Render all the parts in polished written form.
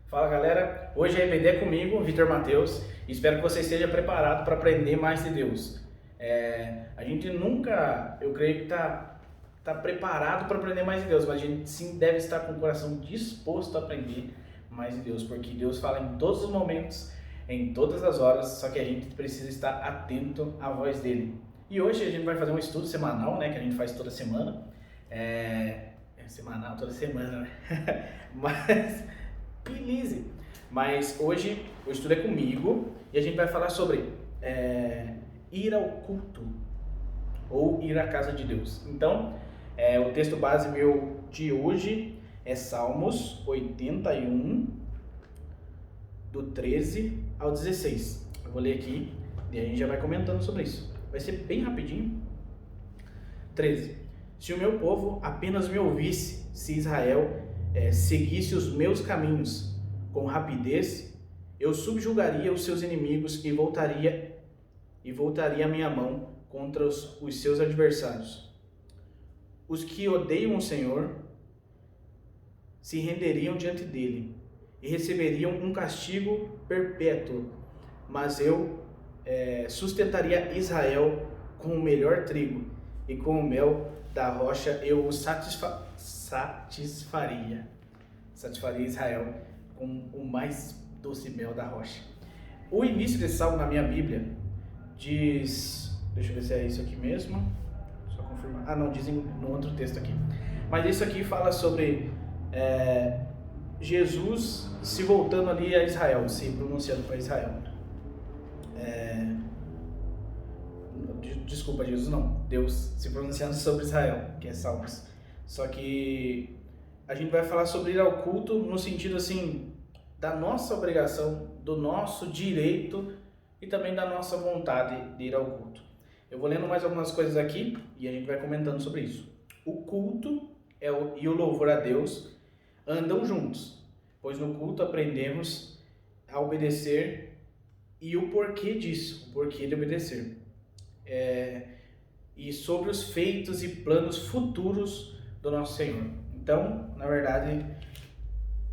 Fala galera, hoje a EBD é comigo, Vitor Matheus. Espero que você esteja preparado para aprender mais de Deus. A gente nunca, eu creio que tá preparado para aprender mais de Deus, mas a gente sim deve estar com o coração disposto a aprender mais de Deus, porque Deus fala em todos os momentos, em todas as horas, só que a gente precisa estar atento à voz dele. E hoje a gente vai fazer um estudo semanal, né, que a gente faz toda semana. Semanal, toda semana, né? Mas beleza. Mas hoje o estudo é comigo e a gente vai falar sobre ir ao culto ou ir à casa de Deus. Então, o texto base meu de hoje é Salmos 81, do 13 ao 16. Eu vou ler aqui e a gente já vai comentando sobre isso. Vai ser bem rapidinho. 13. Se o meu povo apenas me ouvisse, se Israel seguisse os meus caminhos com rapidez, eu subjugaria os seus inimigos e voltaria a minha mão contra os seus adversários. Os que odeiam o Senhor se renderiam diante dele e receberiam um castigo perpétuo, mas eu sustentaria Israel com o melhor trigo e com o mel da rocha eu o satisfaria Israel com o mais doce mel da rocha. O início desse salmo na minha Bíblia diz, deixa eu ver se é isso aqui mesmo, só confirmar, não, diz no outro texto aqui, mas isso aqui fala sobre Jesus se voltando ali a Israel, se pronunciando para Israel. Desculpa, Jesus não, Deus se pronunciando sobre Israel, que é Salmos. Só que a gente vai falar sobre ir ao culto no sentido assim, da nossa obrigação, do nosso direito e também da nossa vontade de ir ao culto. Eu vou lendo mais algumas coisas aqui e a gente vai comentando sobre isso. O culto e o louvor a Deus andam juntos, pois no culto aprendemos a obedecer e o porquê disso, o porquê de obedecer. E sobre os feitos e planos futuros do nosso Senhor. Então, na verdade,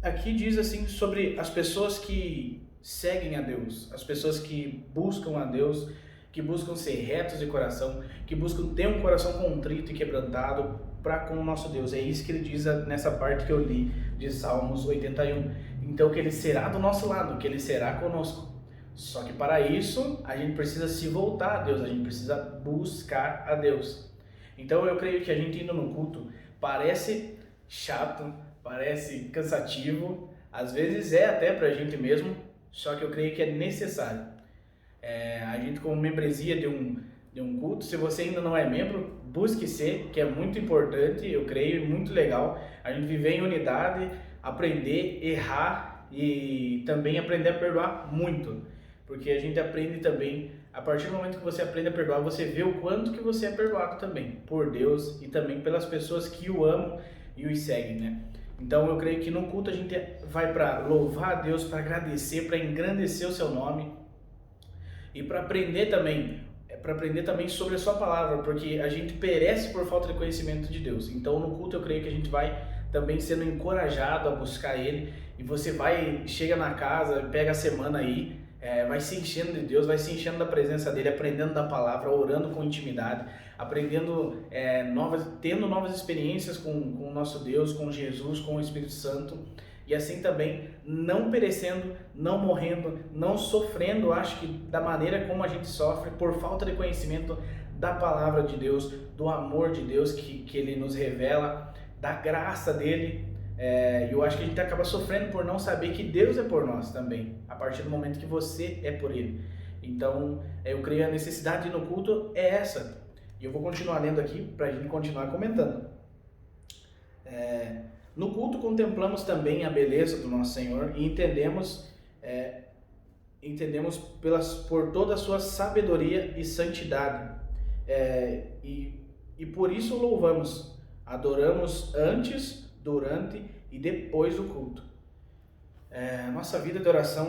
aqui diz assim sobre as pessoas que seguem a Deus, as pessoas que buscam a Deus, que buscam ser retos de coração, que buscam ter um coração contrito e quebrantado para com o nosso Deus. É isso que ele diz nessa parte que eu li de Salmos 81. Então, que ele será do nosso lado, que ele será conosco. Só que para isso, a gente precisa se voltar a Deus, a gente precisa buscar a Deus. Então eu creio que a gente indo no culto parece chato, parece cansativo, às vezes é até pra gente mesmo, só que eu creio que é necessário. A gente como membresia de um culto, se você ainda não é membro, busque ser, que é muito importante, eu creio, muito legal. A gente viver em unidade, aprender, errar e também aprender a perdoar muito. Porque a gente aprende também, a partir do momento que você aprende a perdoar, você vê o quanto que você é perdoado também, por Deus e também pelas pessoas que o amam e os seguem, né? Então eu creio que no culto a gente vai para louvar a Deus, para agradecer, para engrandecer o seu nome e para aprender também sobre a sua palavra, porque a gente perece por falta de conhecimento de Deus. Então no culto eu creio que a gente vai também sendo encorajado a buscar Ele, e você chega na casa, pega a semana aí, vai se enchendo de Deus, vai se enchendo da presença dele, aprendendo da palavra, orando com intimidade, aprendendo tendo novas experiências com o nosso Deus, com Jesus, com o Espírito Santo, e assim também não perecendo, não morrendo, não sofrendo, acho que da maneira como a gente sofre por falta de conhecimento da palavra de Deus, do amor de Deus que ele nos revela, da graça dele. Eu acho que a gente acaba sofrendo por não saber que Deus é por nós também, a partir do momento que você é por Ele. Então, eu creio que a necessidade no culto é essa. E eu vou continuar lendo aqui para a gente continuar comentando. No culto contemplamos também a beleza do nosso Senhor e entendemos por toda a sua sabedoria e santidade. E por isso o louvamos, adoramos antes, durante e depois do culto. A nossa vida de oração,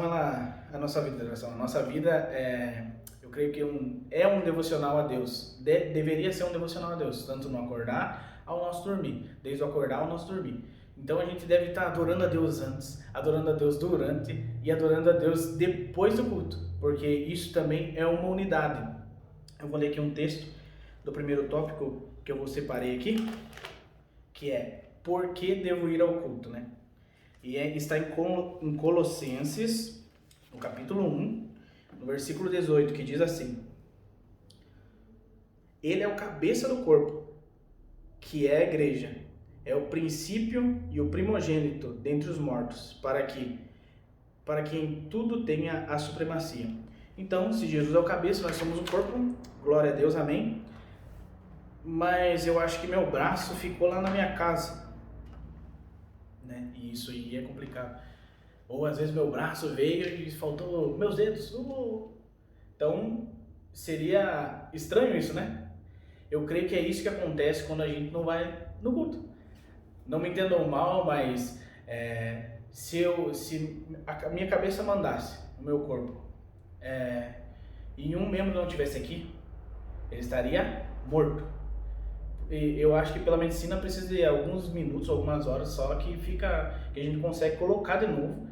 eu creio que é um devocional a Deus. Deveria ser um devocional a Deus, tanto no acordar ao nosso dormir, desde o acordar ao nosso dormir. Então a gente deve estar adorando a Deus antes, adorando a Deus durante e adorando a Deus depois do culto, porque isso também é uma unidade. Eu vou ler aqui um texto do primeiro tópico que eu separei aqui, que é por que devo ir ao culto, né? E está em Colossenses, no capítulo 1, no versículo 18, que diz assim: Ele é o cabeça do corpo, que é a igreja, é o princípio e o primogênito dentre os mortos, para que em tudo tenha a supremacia. Então, se Jesus é o cabeça, nós somos o corpo, glória a Deus, amém? Mas eu acho que meu braço ficou lá na minha casa, né? E isso aí é complicado. Ou às vezes meu braço veio e faltou meus dedos. Então, seria estranho isso, né? Eu creio que é isso que acontece quando a gente não vai no culto. Não me entendam mal, mas se a minha cabeça mandasse o meu corpo e um membro não estivesse aqui, ele estaria morto. E eu acho que pela medicina precisa de alguns minutos, algumas horas só que a gente consegue colocar de novo,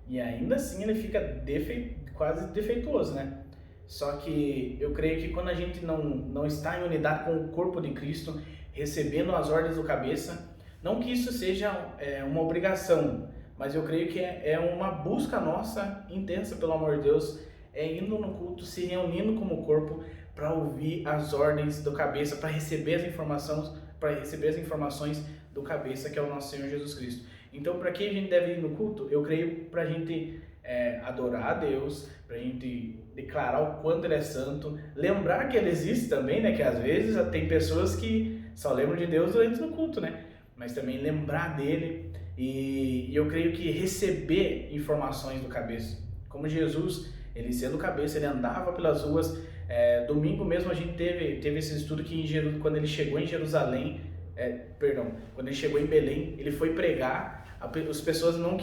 e ainda assim ele fica quase defeituoso, né? Só que eu creio que quando a gente não está em unidade com o corpo de Cristo, recebendo as ordens do cabeça, não que isso seja uma obrigação, mas eu creio que é uma busca nossa intensa, pelo amor de Deus, indo no culto, se reunindo como corpo para ouvir as ordens do cabeça, para receber as informações do cabeça, que é o nosso Senhor Jesus Cristo. Então, para que a gente deve ir no culto? Eu creio para a gente adorar a Deus, para a gente declarar o quanto Ele é santo, lembrar que Ele existe também, né? Que às vezes tem pessoas que só lembram de Deus durante o culto, né? Mas também lembrar dele, e eu creio que receber informações do cabeça. Como Jesus, ele sendo cabeça, ele andava pelas ruas. Domingo mesmo a gente teve esse estudo que quando ele chegou em Jerusalém, quando ele chegou em Belém, ele foi pregar, as pessoas não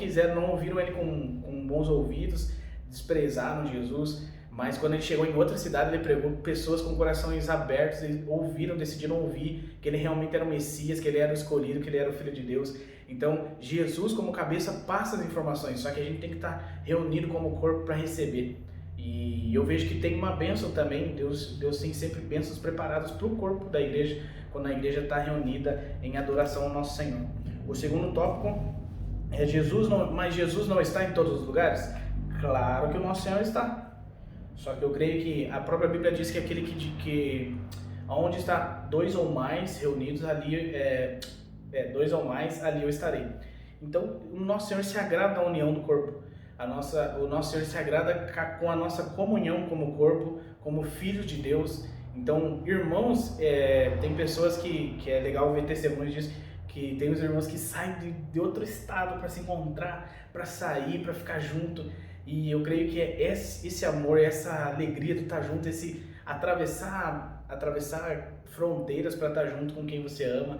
ouviram ele com bons ouvidos, desprezaram Jesus, mas quando ele chegou em outra cidade, ele pregou, pessoas com corações abertos, decidiram ouvir que ele realmente era o Messias, que ele era o escolhido, que ele era o Filho de Deus. Então, Jesus como cabeça passa as informações, só que a gente tem que estar reunido como corpo para receber. E eu vejo que tem uma bênção também, Deus tem sempre bênçãos preparadas para o corpo da igreja, quando a igreja está reunida em adoração ao nosso Senhor. O segundo tópico é mas Jesus não está em todos os lugares? Claro que o nosso Senhor está. Só que eu creio que a própria Bíblia diz que aquele que onde está dois ou mais reunidos, ali dois ou mais, ali eu estarei. Então, o nosso Senhor se agrada da união do corpo. O nosso Senhor se agrada com a nossa comunhão como corpo, como filhos de Deus. Então, irmãos, tem pessoas que é legal ver testemunhos disso, que tem os irmãos que saem de outro estado para se encontrar, para sair, para ficar junto. E eu creio que esse amor, essa alegria de estar junto, esse atravessar fronteiras para estar junto com quem você ama,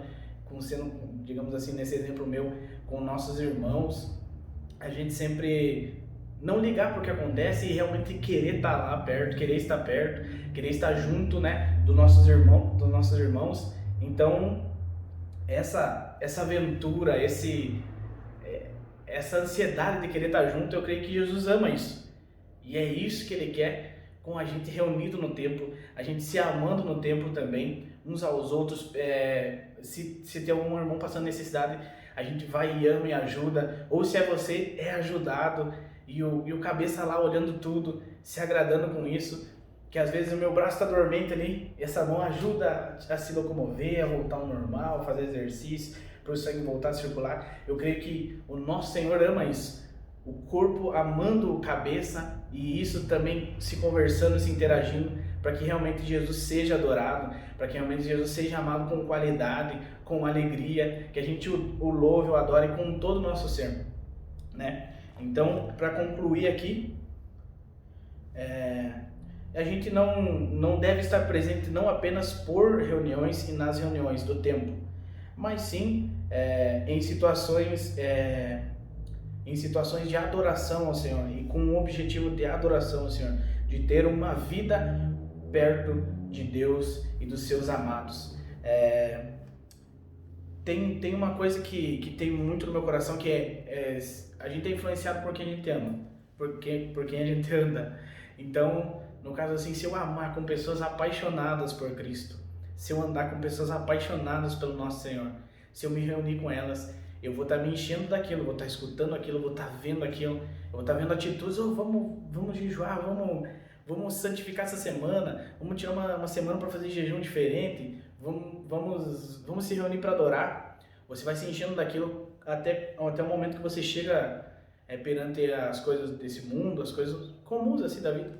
digamos assim, nesse exemplo meu, com nossos irmãos, a gente sempre não ligar para o que acontece e realmente querer estar lá perto, querer estar junto, né, dos nossos irmãos. Então, essa aventura, essa ansiedade de querer estar junto, eu creio que Jesus ama isso. E é isso que Ele quer com a gente reunido no templo, a gente se amando no templo também, uns aos outros. Se tem algum irmão passando necessidade, a gente vai e ama e ajuda. Ou se é você, é ajudado. E o cabeça lá olhando tudo, se agradando com isso. Que às vezes o meu braço está dormente ali, e essa mão ajuda a se locomover, a voltar ao normal, fazer exercício, para o sangue voltar a circular. Eu creio que o nosso Senhor ama isso. O corpo amando o cabeça, e isso também se conversando, se interagindo, para que realmente Jesus seja adorado, para que realmente Jesus seja amado com qualidade, com alegria, que a gente o louve, o adore com todo o nosso ser, né? Então, para concluir aqui, a gente não deve estar presente não apenas por reuniões e nas reuniões do templo, mas sim em situações de adoração ao Senhor, e com o objetivo de adoração ao Senhor, de ter uma vida perto de Deus e dos seus amados. tem uma coisa que tem muito no meu coração, que a gente é influenciado por quem a gente ama, por quem a gente anda. Então, no caso assim, se eu amar com pessoas apaixonadas por Cristo, se eu andar com pessoas apaixonadas pelo nosso Senhor, se eu me reunir com elas, eu vou estar me enchendo daquilo, eu vou estar escutando aquilo, eu vou estar vendo aquilo, eu vou estar vendo atitudes, vamos jejuar, vamos santificar essa semana, vamos tirar uma semana para fazer jejum diferente, vamos se reunir para adorar. Você vai se enchendo daquilo até o momento que você chega perante as coisas desse mundo, as coisas comuns assim da vida.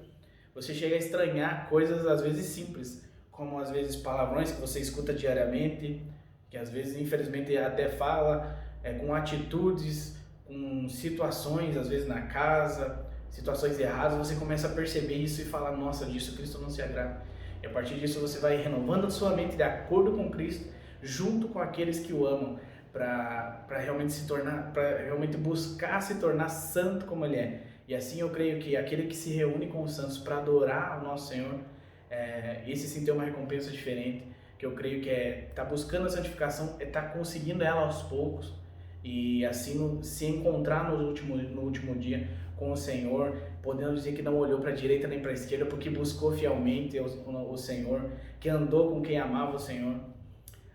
Você chega a estranhar coisas às vezes simples, como às vezes palavrões que você escuta diariamente, que às vezes infelizmente até fala, com atitudes, com situações às vezes na casa, situações erradas, você começa a perceber isso e falar, nossa, disso Cristo não se agrada. E a partir disso você vai renovando a sua mente de acordo com Cristo, junto com aqueles que o amam, para realmente se tornar, para realmente buscar se tornar santo como Ele é. E assim eu creio que aquele que se reúne com os santos para adorar o nosso Senhor, esse sim tem uma recompensa diferente, que eu creio que tá buscando a santificação, tá conseguindo ela aos poucos, e assim se encontrar no último dia com o Senhor, podendo dizer que não olhou para a direita nem para a esquerda, porque buscou fielmente o Senhor, que andou com quem amava o Senhor.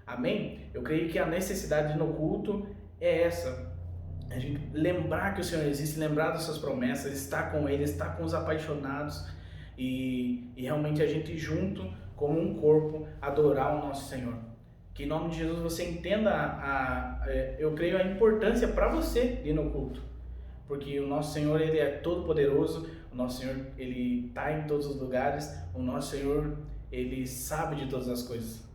Amém? Eu creio que a necessidade no culto é essa, a gente lembrar que o Senhor existe, lembrar das suas promessas, estar com Ele, estar com os apaixonados e realmente a gente junto, como um corpo, adorar o nosso Senhor. Que em nome de Jesus você entenda, eu creio, a importância para você ir no culto. Porque o nosso Senhor, Ele é todo poderoso, o nosso Senhor, Ele está em todos os lugares, o nosso Senhor, Ele sabe de todas as coisas.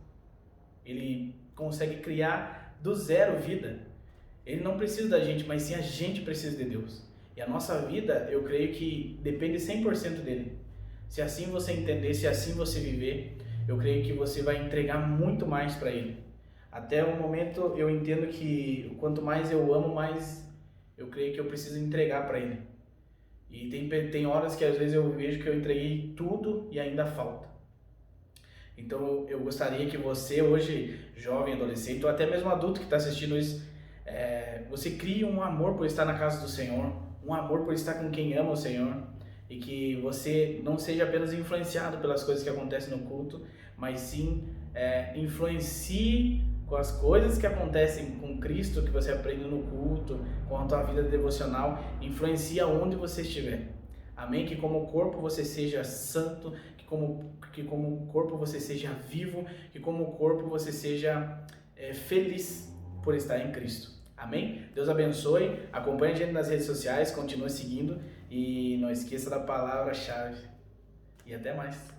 Ele consegue criar do zero vida. Ele não precisa da gente, mas sim a gente precisa de Deus. E a nossa vida, eu creio que depende 100% dele. Se assim você entender, se assim você viver, eu creio que você vai entregar muito mais para Ele. Até o momento eu entendo que quanto mais eu amo, mais eu creio que eu preciso entregar para Ele. E tem horas que às vezes eu vejo que eu entreguei tudo e ainda falta. Então eu gostaria que você hoje, jovem, adolescente, ou até mesmo adulto que está assistindo isso, você crie um amor por estar na casa do Senhor, um amor por estar com quem ama o Senhor, e que você não seja apenas influenciado pelas coisas que acontecem no culto, mas sim influencie com as coisas que acontecem com Cristo, que você aprende no culto, com a tua vida devocional, influencia onde você estiver. Amém? Que como corpo você seja santo, que como corpo você seja vivo, que como corpo você seja feliz por estar em Cristo. Amém? Deus abençoe, acompanhe a gente nas redes sociais, continue seguindo e não esqueça da palavra-chave. E até mais.